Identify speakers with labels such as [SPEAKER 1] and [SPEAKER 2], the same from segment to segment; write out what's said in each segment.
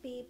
[SPEAKER 1] babe.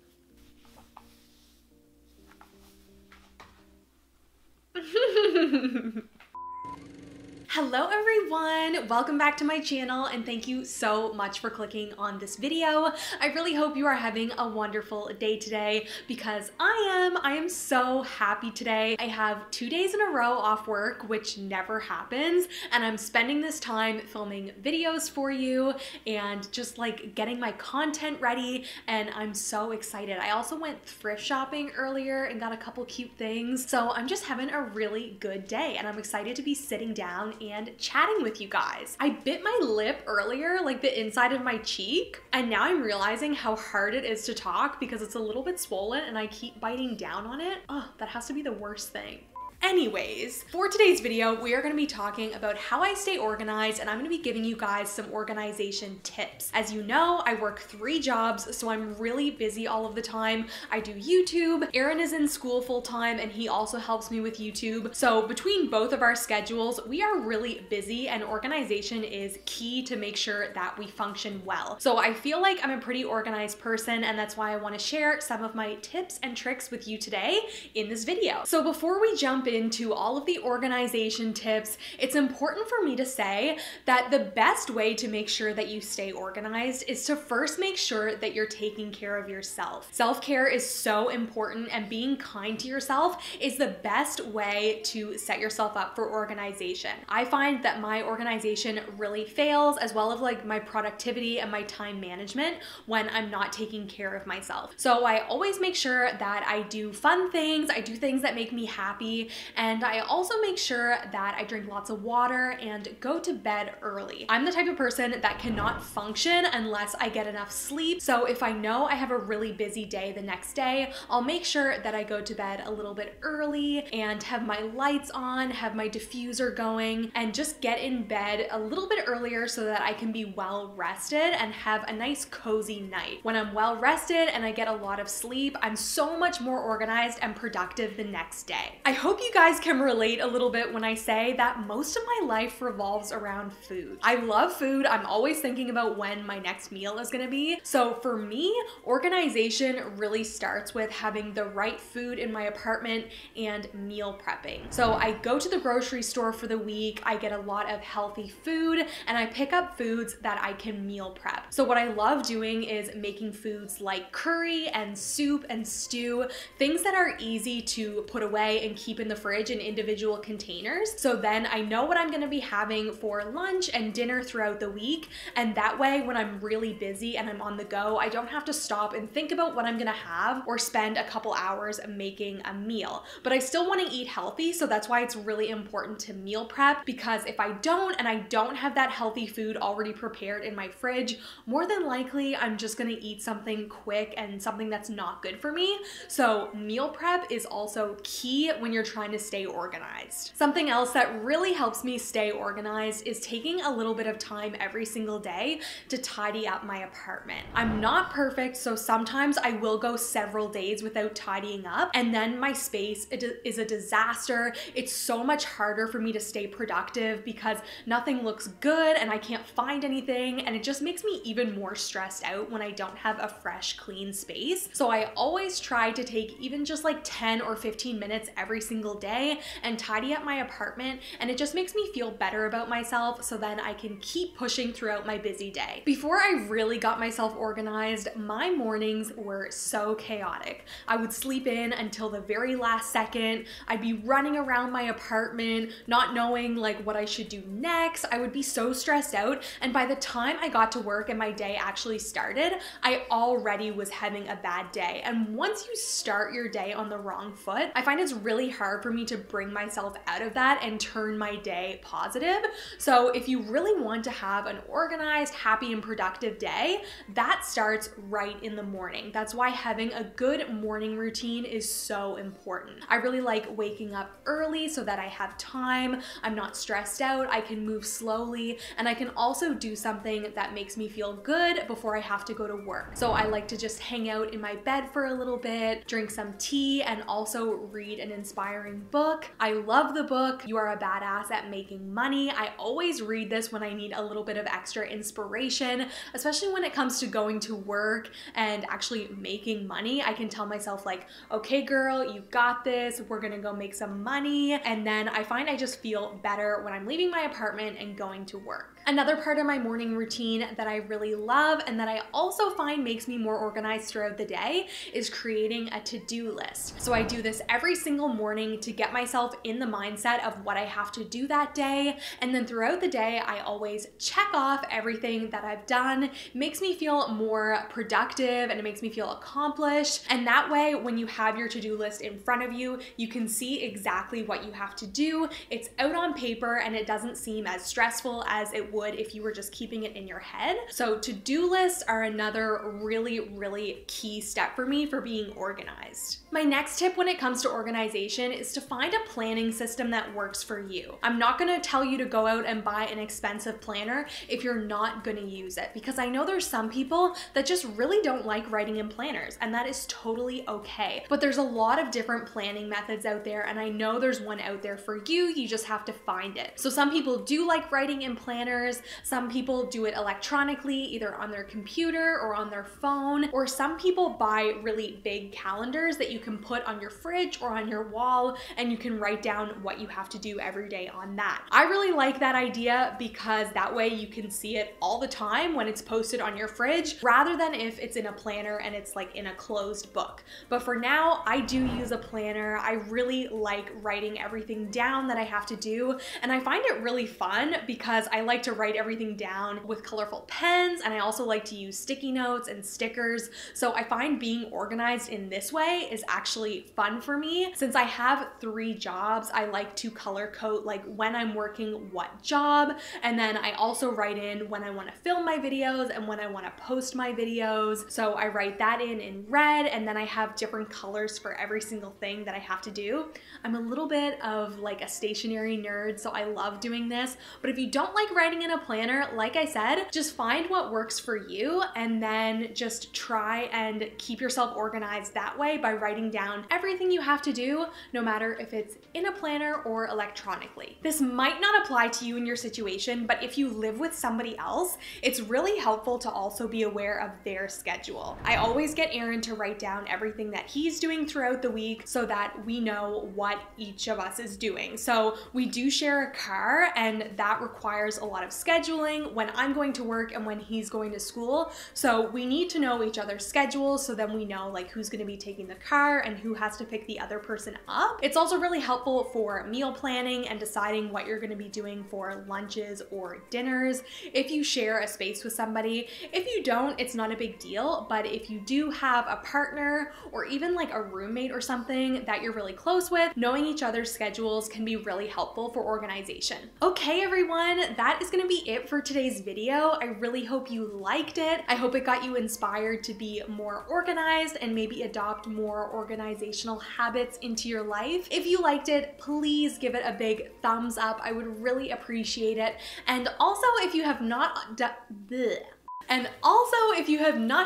[SPEAKER 1] Hello everyone, welcome back to my channel and thank you so much for clicking on this video. I really hope you are having a wonderful day today because I am so happy today. I have 2 days in a row off work, which never happens, and I'm spending this time filming videos for you and just like getting my content ready, and I'm so excited. I also went thrift shopping earlier and got a couple cute things, so I'm just having a really good day and I'm excited to be sitting down and chatting with you guys. I bit my lip earlier, like the inside of my cheek, and now I'm realizing how hard it is to talk because it's a little bit swollen and I keep biting down on it. Oh, that has to be the worst thing. Anyways, for today's video, we are going to be talking about how I stay organized, and I'm going to be giving you guys some organization tips. As you know, I work 3 jobs, so I'm really busy all of the time. I do YouTube, Aaron is in school full time, and he also helps me with YouTube. So between both of our schedules, we are really busy, and organization is key to make sure that we function well. So I feel like I'm a pretty organized person, and that's why I want to share some of my tips and tricks with you today in this video. So before we jump into all of the organization tips, it's important for me to say that the best way to make sure that you stay organized is to first make sure that you're taking care of yourself. Self-care is so important, and being kind to yourself is the best way to set yourself up for organization. I find that my organization really fails, as well as like my productivity and my time management, when I'm not taking care of myself. So I always make sure that I do fun things, I do things that make me happy, and I also make sure that I drink lots of water and go to bed early. I'm the type of person that cannot function unless I get enough sleep. So if I know I have a really busy day the next day, I'll make sure that I go to bed a little bit early and have my lights on, have my diffuser going, and just get in bed a little bit earlier so that I can be well rested and have a nice cozy night. When I'm well rested and I get a lot of sleep, I'm so much more organized and productive the next day. I hope you guys can relate a little bit when I say that most of my life revolves around food. I love food. I'm always thinking about when my next meal is gonna be. So for me, organization really starts with having the right food in my apartment and meal prepping. So I go to the grocery store for the week, I get a lot of healthy food, and I pick up foods that I can meal prep. So what I love doing is making foods like curry and soup and stew, things that are easy to put away and keep in the fridge in individual containers. So then I know what I'm gonna be having for lunch and dinner throughout the week, and that way when I'm really busy and I'm on the go, I don't have to stop and think about what I'm gonna have or spend a couple hours making a meal. But I still wanna eat healthy, so that's why it's really important to meal prep, because if I don't and I don't have that healthy food already prepared in my fridge, more than likely I'm just gonna eat something quick and something that's not good for me. So meal prep is also key when you're trying to stay organized. Something else that really helps me stay organized is taking a little bit of time every single day to tidy up my apartment. I'm not perfect, so sometimes I will go several days without tidying up, and then my space is a disaster. It's so much harder for me to stay productive because nothing looks good and I can't find anything, and it just makes me even more stressed out when I don't have a fresh, clean space. So I always try to take even just like 10 or 15 minutes every single day and tidy up my apartment, and it just makes me feel better about myself, so then I can keep pushing throughout my busy day. Before I really got myself organized, my mornings were so chaotic. I would sleep in until the very last second. I'd be running around my apartment, not knowing like what I should do next. I would be so stressed out, and by the time I got to work and my day actually started, I already was having a bad day. And once you start your day on the wrong foot, I find it's really hard for me to bring myself out of that and turn my day positive. So if you really want to have an organized, happy, and productive day, that starts right in the morning. That's why having a good morning routine is so important. I really like waking up early so that I have time, I'm not stressed out, I can move slowly, and I can also do something that makes me feel good before I have to go to work. So I like to just hang out in my bed for a little bit, drink some tea, and also read an inspiring inspiring book. I love the book, You Are a Badass at Making Money. I always read this when I need a little bit of extra inspiration, especially when it comes to going to work and actually making money. I can tell myself like, okay girl, you got this, we're gonna go make some money. And then I find I just feel better when I'm leaving my apartment and going to work. Another part of my morning routine that I really love and that I also find makes me more organized throughout the day is creating a to-do list. So I do this every single morning to get myself in the mindset of what I have to do that day. And then throughout the day, I always check off everything that I've done. It makes me feel more productive and it makes me feel accomplished. And that way, when you have your to-do list in front of you, you can see exactly what you have to do. It's out on paper and it doesn't seem as stressful as it would if you were just keeping it in your head. So to-do lists are another really key step for me for being organized. My next tip when it comes to organization is to find a planning system that works for you. I'm not gonna tell you to go out and buy an expensive planner if you're not gonna use it, because I know there's some people that just really don't like writing in planners, and that is totally okay. But there's a lot of different planning methods out there, and I know there's one out there for you. You just have to find it. So some people do like writing in planners, some people do it electronically, either on their computer or on their phone, or some people buy really big calendars that you can put on your fridge or on your wall, and you can write down what you have to do every day on that. I really like that idea because that way you can see it all the time when it's posted on your fridge, rather than if it's in a planner and it's like in a closed book. But for now, I do use a planner. I really like writing everything down that I have to do, and I find it really fun because I like to write everything down with colorful pens, and I also like to use sticky notes and stickers. So I find being organized in this way is actually fun for me. Since I have 3 jobs, I like to color code like when I'm working what job, and then I also write in when I want to film my videos and when I want to post my videos. So I write that in red, and then I have different colors for every single thing that I have to do. I'm a little bit of like a stationery nerd, so I love doing this. But if you don't like writing in a planner, like I said, just find what works for you and then just try and keep yourself organized that way by writing down everything you have to do, no matter if it's in a planner or electronically. This might not apply to you in your situation, but if you live with somebody else, it's really helpful to also be aware of their schedule. I always get Aaron to write down everything that he's doing throughout the week so that we know what each of us is doing. So we do share a car, and that requires a lot of scheduling when I'm going to work and when he's going to school. So we need to know each other's schedules so then we know like who's going to be taking the car and who has to pick the other person up. It's also really helpful for meal planning and deciding what you're going to be doing for lunches or dinners if you share a space with somebody. If you don't, it's not a big deal, but if you do have a partner or even like a roommate or something that you're really close with, knowing each other's schedules can be really helpful for organization. Okay everyone, that is going to be it for today's video. I really hope you liked it. I hope it got you inspired to be more organized and maybe adopt more organizational habits into your life. If you liked it, please give it a big thumbs up. I would really appreciate it. And also, if you have not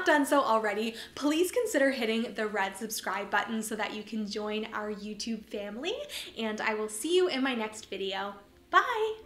[SPEAKER 1] done so already, please consider hitting the red subscribe button so that you can join our YouTube family. And I will see you in my next video. Bye!